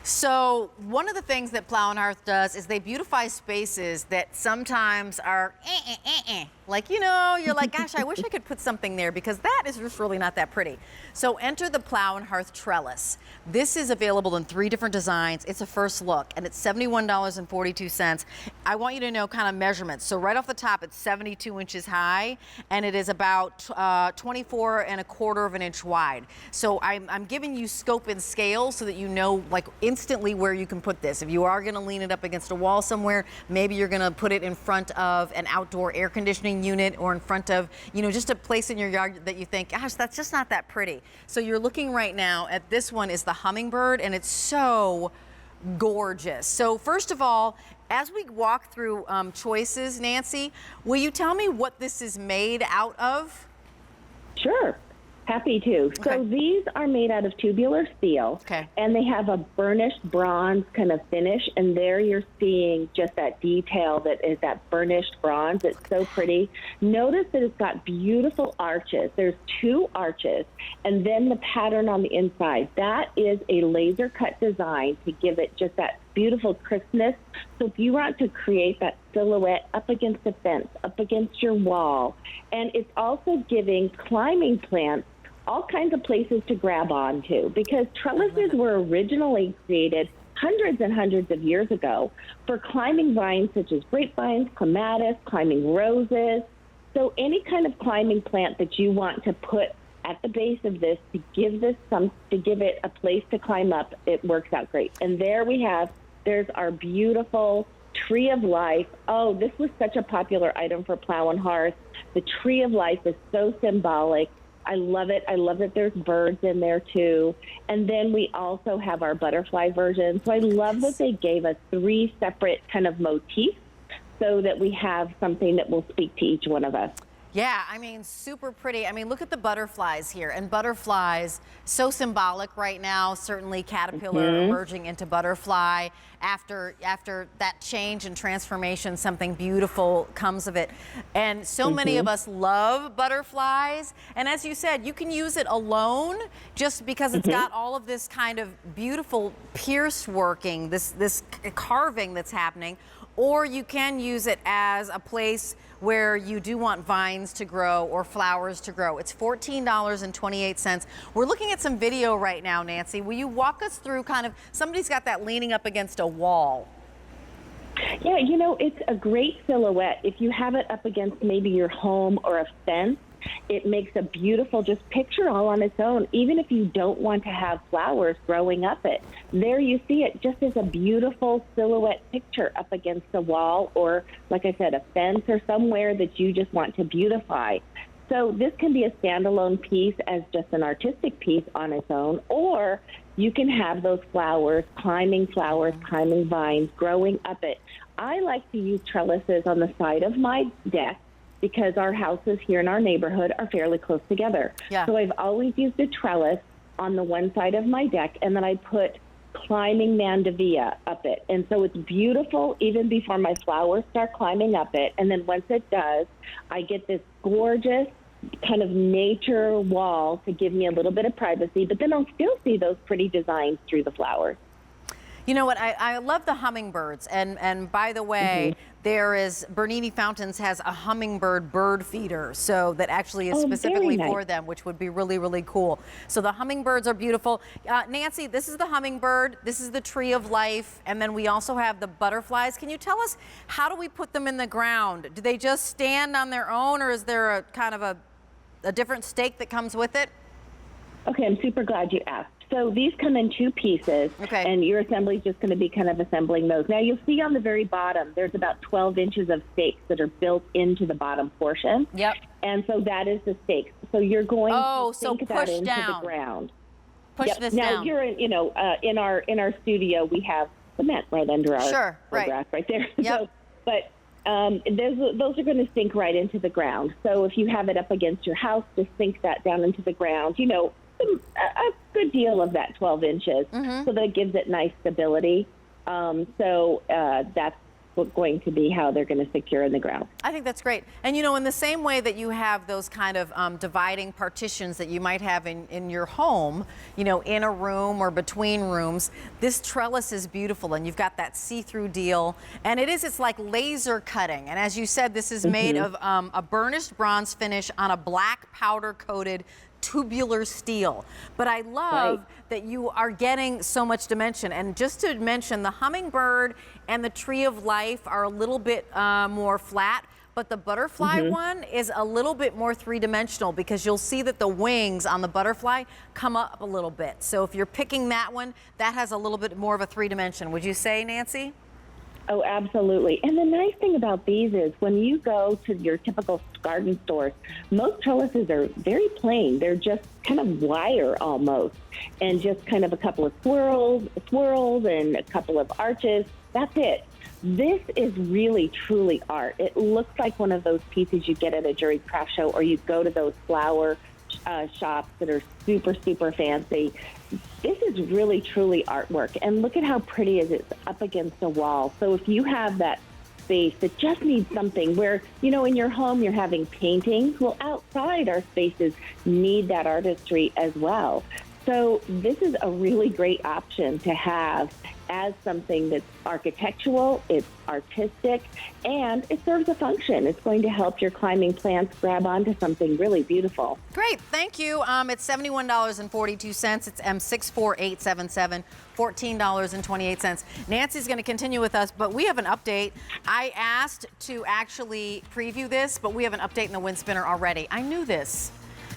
So one of the things that Plow Hearth does is they beautify spaces that sometimes are like, you know, you're like, gosh, I wish I could put something there because that is just really not that pretty. So enter the Plow Hearth Trellis. This is available in 3 different designs. It's a first look and it's $71.42. I want you to know kind of measurements. So right off the top, it's 72 inches high and it is about 24¼ of an inch wide. So I'm giving you scope and scale so that you know like instantly where you can put this. If you are going to lean it up against a wall somewhere, maybe you're going to put it in front of an outdoor air conditioning unit or in front of, you know, just a place in your yard that you think, gosh, that's just not that pretty. So you're looking right now at this one is the hummingbird and it's so gorgeous. So first of all, as we walk through choices, Nancy, will you tell me what this is made out of? Sure. Happy to. Okay. So these are made out of tubular steel, and they have a burnished bronze kind of finish, and there you're seeing just that detail that is that burnished bronze. It's so pretty. Notice that it's got beautiful arches. There's 2 arches, and then the pattern on the inside. That is a laser cut design to give it just that beautiful crispness. So if you want to create that silhouette up against a fence, up against your wall, and it's also giving climbing plants all kinds of places to grab onto, because trellises were originally created hundreds and hundreds of years ago for climbing vines such as grapevines, clematis, climbing roses. So any kind of climbing plant that you want to put at the base of this to give it a place to climb up, it works out great. And there we have, there's our beautiful tree of life. Oh, this was such a popular item for Plow Hearth. The tree of life is so symbolic. I love it. I love that there's birds in there too. And then we also have our butterfly version. So I love that they gave us 3 separate kind of motifs so that we have something that will speak to each one of us. Yeah, I mean, super pretty. I mean, look at the butterflies here. And butterflies, so symbolic right now. Certainly caterpillar emerging into butterfly. After that change and transformation, something beautiful comes of it. And so many of us love butterflies. And as you said, you can use it alone just because it's got all of this kind of beautiful pierce working, this carving that's happening. Or you can use it as a place where you do want vines to grow or flowers to grow. It's $14.28. We're looking at some video right now, Nancy. Will you walk us through kind of, somebody's got that leaning up against a wall. Yeah, you know, it's a great silhouette. If you have it up against maybe your home or a fence, it makes a beautiful just picture all on its own, even if you don't want to have flowers growing up it. There you see it just as a beautiful silhouette picture up against a wall or, like I said, a fence or somewhere that you just want to beautify. So this can be a standalone piece as just an artistic piece on its own, or you can have those flowers, climbing vines growing up it. I like to use trellises on the side of my deck because our houses here in our neighborhood are fairly close together. Yeah. So I've always used a trellis on the one side of my deck, and then I put climbing mandevilla up it. And so it's beautiful even before my flowers start climbing up it. And then once it does, I get this gorgeous kind of nature wall to give me a little bit of privacy, but then I'll still see those pretty designs through the flowers. You know what, I love the hummingbirds, and by the way, there is, Bernini Fountains has a hummingbird bird feeder, so that actually is specifically for them, which would be really, really cool. So the hummingbirds are beautiful. Nancy, this is the hummingbird, this is the tree of life, and then we also have the butterflies. Can you tell us, how do we put them in the ground? Do they just stand on their own, or is there a kind of a different stake that comes with it? Okay, I'm super glad you asked. So these come in 2 pieces, and your assembly is just going to be kind of assembling those. Now you'll see on the very bottom, there's about 12 inches of stakes that are built into the bottom portion. Yep. And so that is the stakes. So you're going to sink that into the ground. Push this down. Now you're in, in our studio, we have cement right under our grass right there. Yep. So, but those are going to sink right into the ground. So if you have it up against your house, just sink that down into the ground. A good deal of that 12 inches, so that it gives it nice stability. So that's going to be how they're going to secure in the ground. I think that's great. And you know, in the same way that you have those kind of dividing partitions that you might have in your home, you know, in a room or between rooms, this trellis is beautiful, and you've got that see-through deal. And it's like laser cutting. And as you said, this is made of a burnished bronze finish on a black powder-coated tubular steel. But I love that you are getting so much dimension. And just to mention, the hummingbird and the tree of life are a little bit more flat, but the butterfly one is a little bit more three-dimensional, because you'll see that the wings on the butterfly come up a little bit. So if you're picking that one, that has a little bit more of a three-dimension. Would you say, Nancy? Oh, absolutely. And the nice thing about these is when you go to your typical garden stores, most trellises are very plain. They're just kind of wire almost, and just kind of a couple of swirls and a couple of arches. That's it. This is really, truly art. It looks like one of those pieces you get at a juried craft show, or you go to those flower shops that are super, super fancy. This is really, truly artwork. And look at how pretty it is. It's up against a wall. So if you have that space that just needs something where, you know, in your home you're having paintings, well, outside our spaces need that artistry as well. So this is a really great option to have as something that's architectural, it's artistic, and it serves a function. It's going to help your climbing plants grab onto something really beautiful. Great, thank you. It's $71.42. It's M64877, $14.28. Nancy's going to continue with us, but we have an update. I asked to actually preview this, but we have an update in the wind spinner already. I knew this.